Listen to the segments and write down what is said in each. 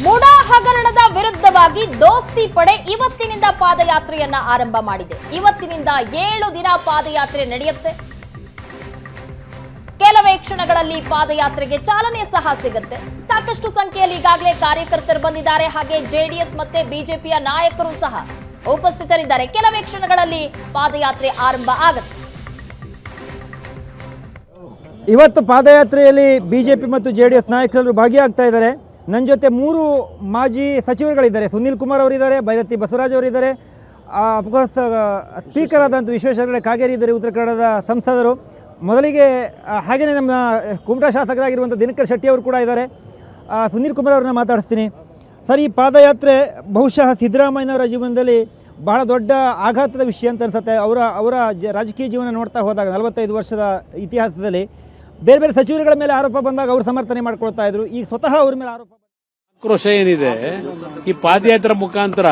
ಮುಡಾ ಹಗರಣದ ವಿರುದ್ಧವಾಗಿ ದೋಸ್ತಿ ಪಡೆ ಇವತ್ತಿನಿಂದ ಪಾದಯಾತ್ರೆಯನ್ನ ಆರಂಭ ಮಾಡಿದೆ. ಇವತ್ತಿನಿಂದ 7 ದಿನ ಪಾದಯಾತ್ರೆ ನಡೆಯುತ್ತೆ. ಕೆಲವೇ ಕ್ಷಣಗಳಲ್ಲಿ ಪಾದಯಾತ್ರೆಗೆ ಚಾಲನೆ ಸಹ ಸಿಗುತ್ತೆ. ಸಾಕಷ್ಟು ಸಂಖ್ಯೆಯಲ್ಲಿ ಈಗಾಗಲೇ ಕಾರ್ಯಕರ್ತರು ಬಂದಿದ್ದಾರೆ. ಹಾಗೆ ಜೆಡಿಎಸ್ ಮತ್ತೆ ಬಿಜೆಪಿಯ ನಾಯಕರು ಸಹ ಉಪಸ್ಥಿತರಿದ್ದಾರೆ. ಕೆಲವೇ ಕ್ಷಣಗಳಲ್ಲಿ ಪಾದಯಾತ್ರೆ ಆರಂಭ ಆಗುತ್ತೆ. ಇವತ್ತು ಪಾದಯಾತ್ರೆಯಲ್ಲಿ ಬಿಜೆಪಿ ಮತ್ತು ಜೆಡಿಎಸ್ ನಾಯಕರು ಭಾಗಿಯಾಗ್ತಾ ಇದ್ದಾರೆ. ನನ್ನ ಜೊತೆ 3 ಮಾಜಿ ಸಚಿವರುಗಳಿದ್ದಾರೆ. ಸುನೀಲ್ ಕುಮಾರ್ ಅವರಿದ್ದಾರೆ, ಬೈರತಿ ಬಸವರಾಜ್ ಅವರಿದ್ದಾರೆ, ಅಫ್ಕೋರ್ಸ್ ಸ್ಪೀಕರ್ ಆದಂಥ ವಿಶ್ವೇಶ್ವರ ಕಾಗೇರಿ ಇದ್ದಾರೆ, ಉತ್ತರ ಕನ್ನಡದ ಸಂಸದರು. ಮೊದಲಿಗೆ ಹಾಗೆಯೇ ನಮ್ಮ ಕುಮಟಾ ಶಾಸಕರಾಗಿರುವಂಥ ದಿನಕರ್ ಶೆಟ್ಟಿ ಅವರು ಕೂಡ ಇದ್ದಾರೆ. ಸುನೀಲ್ ಕುಮಾರ್ ಅವ್ರನ್ನ ಮಾತಾಡಿಸ್ತೀನಿ. ಸರ್, ಈ ಪಾದಯಾತ್ರೆ ಬಹುಶಃ ಸಿದ್ದರಾಮಯ್ಯನವರ ಜೀವನದಲ್ಲಿ ಬಹಳ ದೊಡ್ಡ ಆಘಾತದ ವಿಷಯ ಅಂತ ಅನ್ಸುತ್ತೆ. ಅವರ ರಾಜಕೀಯ ಜೀವನ ನೋಡ್ತಾ ಹೋದಾಗ 45 ವರ್ಷದ ಇತಿಹಾಸದಲ್ಲಿ ಬೇರೆ ಬೇರೆ ಸಚಿವರುಗಳ ಮೇಲೆ ಆರೋಪ ಬಂದಾಗ ಅವರು ಸಮರ್ಥನೆ ಮಾಡ್ಕೊಳ್ತಾ ಇದ್ರು. ಈಗ ಸ್ವತಃ ಅವ್ರ ಮೇಲೆ ಆರೋಪ. ಆಕ್ರೋಶ ಏನಿದೆ ಈ ಪಾದಯಾತ್ರೆ ಮುಖಾಂತರ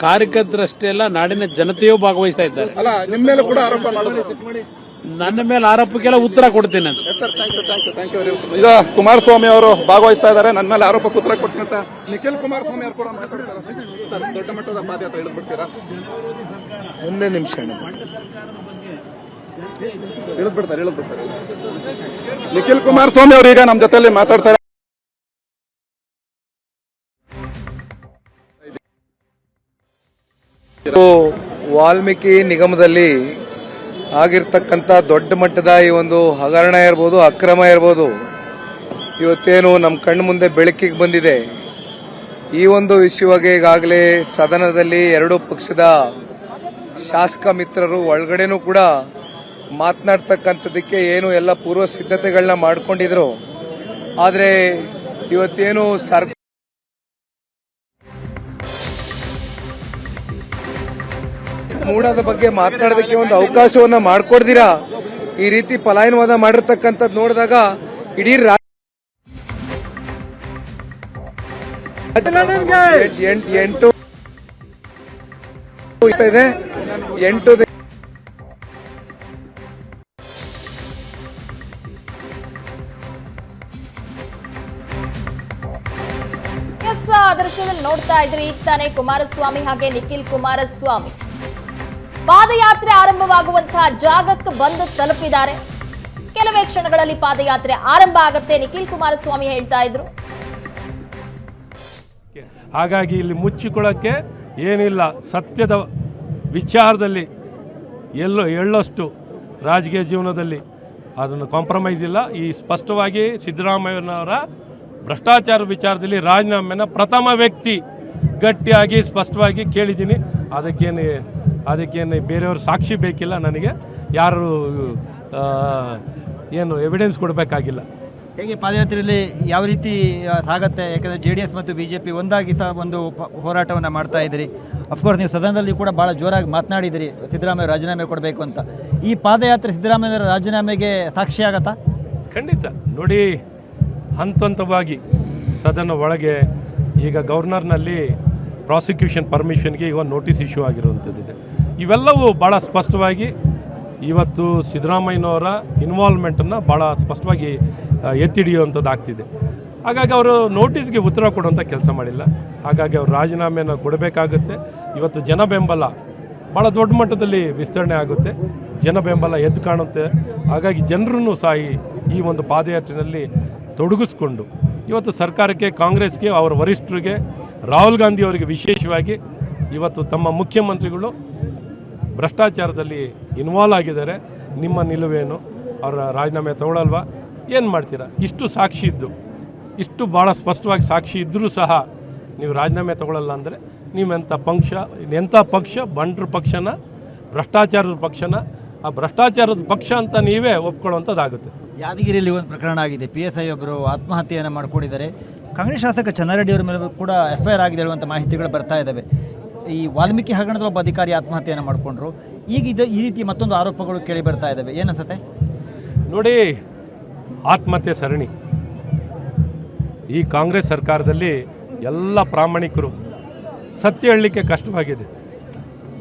ಕಾರ್ಯಕರ್ತರಷ್ಟೇ ಅಲ್ಲ, ನಾಡಿನ ಜನತೆಯೂ ಭಾಗವಹಿಸ್ತಾ ಇದ್ದಾರೆ. ನಿಮ್ಮ ಮೇಲೆ ಕೂಡ ಆರೋಪ ಮಾಡೋದು, ನನ್ನ ಮೇಲೆ ಆರೋಪಕ್ಕೆಲ್ಲ ಉತ್ತರ ಕೊಡ್ತೀನಿ ನಾನು. ಈಗ ಕುಮಾರಸ್ವಾಮಿ ಅವರು ಭಾಗವಹಿಸ್ತಾ ಇದ್ದಾರೆ, ನನ್ನ ಮೇಲೆ ಆರೋಪಕ್ಕೆ ಉತ್ತರ ಕೊಟ್ಟಂತ ನಿಖಿಲ್ ಕುಮಾರಸ್ವಾಮಿ ಅವರು ಕೂಡ ಮಾತಾಡ್ತಾರೆ. ದೊಡ್ಡ ಮಟ್ಟದ ಪಾದಯಾತ್ರೆ ಇಳಿದ್ಬಿಡ್ತೀರಾ? ಒಂದೇ ನಿಮಿಷ ಇಳಿದ್ಬಿಡ್ತಾರೆ. ನಿಖಿಲ್ ಕುಮಾರಸ್ವಾಮಿ ಅವರು ಈಗ ನಮ್ಮ ಜೊತೆಯಲ್ಲಿ ಮಾತಾಡ್ತಾರೆ. ವಾಲ್ಮೀಕಿ ನಿಗಮದಲ್ಲಿ ಆಗಿರ್ತಕ್ಕಂಥ ದೊಡ್ಡ ಮಟ್ಟದ ಈ ಒಂದು ಹಗರಣ ಇರ್ಬೋದು, ಅಕ್ರಮ ಇರ್ಬೋದು, ಇವತ್ತೇನು ನಮ್ಮ ಕಣ್ಣು ಮುಂದೆ ಬೆಳಕಿಗೆ ಬಂದಿದೆ. ಈ ಒಂದು ವಿಷಯವಾಗಿ ಈಗಾಗಲೇ ಸದನದಲ್ಲಿ 2 ಪಕ್ಷದ ಶಾಸಕ ಮಿತ್ರರು ಒಳಗಡೆನೂ ಕೂಡ ಮಾತನಾಡ್ತಕ್ಕಂಥದ್ದಕ್ಕೆ ಏನು ಎಲ್ಲ ಪೂರ್ವ ಸಿದ್ಧತೆಗಳನ್ನ ಮಾಡ್ಕೊಂಡಿದ್ರು. ಆದರೆ ಇವತ್ತೇನು ಸರ್ಕಾರ ಮೂಡದ ಬಗ್ಗೆ ಮಾತನಾಡೋದಕ್ಕೆ ಒಂದು ಅವಕಾಶವನ್ನ ಮಾಡ್ಕೊಡ್ದಿರಾ ಈ ರೀತಿ ಪಲಾಯನವಾದ ಮಾಡಿರ್ತಕ್ಕಂಥದ್ದು ನೋಡಿದಾಗ ಇಡೀ ಎಂಟು ದೃಶ್ಯದಲ್ಲಿ ನೋಡ್ತಾ ಇದ್ರಿ. ಈಗ ತಾನೇ ಕುಮಾರಸ್ವಾಮಿ ಹಾಗೆ ನಿಖಿಲ್ ಕುಮಾರಸ್ವಾಮಿ ಪಾದಯಾತ್ರೆ ಆರಂಭವಾಗುವಂತಹ ಜಾಗಕ್ಕೆ ಬಂದು ತಲುಪಿದ್ದಾರೆ. ಕೆಲವೇ ಕ್ಷಣಗಳಲ್ಲಿ ಪಾದಯಾತ್ರೆ ಆರಂಭ ಆಗುತ್ತೆ. ನಿಖಿಲ್ ಕುಮಾರಸ್ವಾಮಿ ಹೇಳ್ತಾ ಇದ್ರು, ಹಾಗಾಗಿ ಇಲ್ಲಿ ಮುಚ್ಚಿಕೊಳ್ಳಕ್ಕೆ ಏನಿಲ್ಲ. ಸತ್ಯದ ವಿಚಾರದಲ್ಲಿ ಎಳ್ಳಷ್ಟು ರಾಜಕೀಯ ಜೀವನದಲ್ಲಿ ಅದನ್ನು ಕಾಂಪ್ರಮೈಸ್ ಇಲ್ಲ. ಈ ಸ್ಪಷ್ಟವಾಗಿ ಸಿದ್ದರಾಮಯ್ಯನವರ ಭ್ರಷ್ಟಾಚಾರ ವಿಚಾರದಲ್ಲಿ ರಾಜೀನಾಮೆನ ಪ್ರಥಮ ವ್ಯಕ್ತಿ ಗಟ್ಟಿಯಾಗಿ ಸ್ಪಷ್ಟವಾಗಿ ಕೇಳಿದ್ದೀನಿ. ಅದಕ್ಕೇನು ಬೇರೆಯವ್ರ ಸಾಕ್ಷಿ ಬೇಕಿಲ್ಲ, ನನಗೆ ಯಾರು ಏನು ಎವಿಡೆನ್ಸ್ ಕೊಡಬೇಕಾಗಿಲ್ಲ. ಹೇಗೆ ಪಾದಯಾತ್ರೆಯಲ್ಲಿ ಯಾವ ರೀತಿ ಸಾಗತ್ತೆ? ಯಾಕಂದರೆ JDS ಮತ್ತು BJP ಒಂದಾಗಿ ಸಹ ಒಂದು ಹೋರಾಟವನ್ನು ಮಾಡ್ತಾ ಇದ್ದೀರಿ. ಅಫ್ಕೋರ್ಸ್ ನೀವು ಸದನದಲ್ಲಿ ಕೂಡ ಭಾಳ ಜೋರಾಗಿ ಮಾತನಾಡಿದಿರಿ ಸಿದ್ದರಾಮಯ್ಯ ರಾಜೀನಾಮೆ ಕೊಡಬೇಕು ಅಂತ. ಈ ಪಾದಯಾತ್ರೆ ಸಿದ್ದರಾಮಯ್ಯರ ರಾಜೀನಾಮೆಗೆ ಸಾಕ್ಷಿ ಆಗತ್ತಾ? ಖಂಡಿತ. ನೋಡಿ, ಹಂತವಾಗಿ ಸದನ ಒಳಗೆ ಈಗ ಗವರ್ನರ್ನಲ್ಲಿ ಪ್ರಾಸಿಕ್ಯೂಷನ್ ಪರ್ಮಿಷನ್ಗೆ ಈಗ ನೋಟಿಸ್ ಇಶ್ಯೂ ಆಗಿರುವಂಥದ್ದಿದೆ. ಇವೆಲ್ಲವೂ ಭಾಳ ಸ್ಪಷ್ಟವಾಗಿ ಇವತ್ತು ಸಿದ್ದರಾಮಯ್ಯನವರ ಇನ್ವಾಲ್ವ್ಮೆಂಟನ್ನು ಭಾಳ ಸ್ಪಷ್ಟವಾಗಿ ಎತ್ತಿ ಹಿಡಿಯುವಂಥದ್ದು ಆಗ್ತಿದೆ. ಹಾಗಾಗಿ ಅವರು ನೋಟಿಸ್ಗೆ ಉತ್ತರ ಕೊಡುವಂಥ ಕೆಲಸ ಮಾಡಿಲ್ಲ. ಹಾಗಾಗಿ ಅವರು ರಾಜೀನಾಮೆಯನ್ನು ಕೊಡಬೇಕಾಗುತ್ತೆ. ಇವತ್ತು ಜನ ಬೆಂಬಲ ಭಾಳ ದೊಡ್ಡ ಮಟ್ಟದಲ್ಲಿ ವಿಸ್ತರಣೆ ಆಗುತ್ತೆ, ಜನ ಬೆಂಬಲ ಎದ್ದು ಕಾಣುತ್ತೆ. ಹಾಗಾಗಿ ಜನರನ್ನು ಸಹ ಈ ಒಂದು ಪಾದಯಾತ್ರೆಯಲ್ಲಿ ತೊಡಗಿಸ್ಕೊಂಡು ಇವತ್ತು ಸರ್ಕಾರಕ್ಕೆ, ಕಾಂಗ್ರೆಸ್ಗೆ, ಅವರ ವರಿಷ್ಠರಿಗೆ, ರಾಹುಲ್ ಗಾಂಧಿ ಅವರಿಗೆ ವಿಶೇಷವಾಗಿ ಇವತ್ತು ತಮ್ಮ ಮುಖ್ಯಮಂತ್ರಿಗಳು ಭ್ರಷ್ಟಾಚಾರದಲ್ಲಿ ಇನ್ವಾಲ್ವ್ ಆಗಿದ್ದಾರೆ, ನಿಮ್ಮ ನಿಲುವೇನು, ಅವರ ರಾಜೀನಾಮೆ ತಗೊಳ್ಳಲ್ವಾ, ಏನು ಮಾಡ್ತೀರಾ? ಇಷ್ಟು ಸಾಕ್ಷಿ ಇದ್ದು, ಇಷ್ಟು ಭಾಳ ಸ್ಪಷ್ಟವಾಗಿ ಸಾಕ್ಷಿ ಇದ್ದರೂ ಸಹ ನೀವು ರಾಜೀನಾಮೆ ತಗೊಳ್ಳಲ್ಲ ಅಂದರೆ ಎಂಥ ಪಕ್ಷ ಬಂಡ್ರ ಪಕ್ಷನ, ಭ್ರಷ್ಟಾಚಾರದ ಪಕ್ಷನ, ಆ ಭ್ರಷ್ಟಾಚಾರದ ಪಕ್ಷ ಅಂತ ನೀವೇ ಒಪ್ಕೊಳ್ಳುವಂಥದ್ದಾಗುತ್ತೆ. ಯಾದಗಿರಿಯಲ್ಲಿ ಒಂದು ಪ್ರಕರಣ ಆಗಿದೆ. PSI ಒಬ್ಬರು ಆತ್ಮಹತ್ಯೆಯನ್ನು ಮಾಡಿಕೊಂಡಿದ್ದಾರೆ. ಕಾಂಗ್ರೆಸ್ ಶಾಸಕ ಚನ್ನಾರೆಡ್ಡಿ ಅವರ ಮೇಲೆ ಕೂಡ FIR ಆಗಿದೆ ಹೇಳುವಂಥ ಮಾಹಿತಿಗಳು ಬರ್ತಾ ಇದ್ದಾವೆ. ಈ ವಾಲ್ಮೀಕಿ ಹಗರಣದ ಒಬ್ಬ ಅಧಿಕಾರಿ ಆತ್ಮಹತ್ಯೆಯನ್ನು ಮಾಡಿಕೊಂಡ್ರು. ಈಗ ಈ ರೀತಿ ಮತ್ತೊಂದು ಆರೋಪಗಳು ಕೇಳಿ ಬರ್ತಾ ಇದ್ದಾವೆ. ಏನನ್ಸುತ್ತೆ? ನೋಡಿ, ಆತ್ಮಹತ್ಯೆ ಸರಣಿ ಈ ಕಾಂಗ್ರೆಸ್ ಸರ್ಕಾರದಲ್ಲಿ ಎಲ್ಲ ಪ್ರಾಮಾಣಿಕರು ಸತ್ಯ ಹೇಳಲಿಕ್ಕೆ ಕಷ್ಟವಾಗಿದೆ.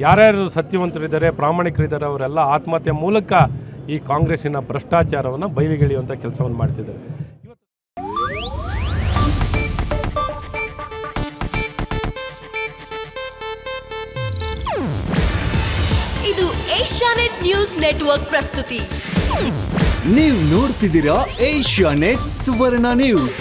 ಯಾರ್ಯಾರು ಸತ್ಯವಂತರಿದ್ದಾರೆ, ಪ್ರಾಮಾಣಿಕರಿದ್ದಾರೆ, ಅವರೆಲ್ಲ ಆತ್ಮಹತ್ಯೆ ಮೂಲಕ ಈ ಕಾಂಗ್ರೆಸ್ಸಿನ ಭ್ರಷ್ಟಾಚಾರವನ್ನು ಬಯಲಿಗೆಳೆಯುವಂಥ ಕೆಲಸವನ್ನು ಮಾಡ್ತಿದ್ದಾರೆ. ಇದು ಏಷ್ಯಾನೆಟ್ ನ್ಯೂಸ್ ನೆಟ್ವರ್ಕ್ ಪ್ರಸ್ತುತಿ. ನೀವು ನೋಡ್ತಿದ್ದೀರಾ ಏಷ್ಯಾನೆಟ್ ಸುವರ್ಣ ನ್ಯೂಸ್.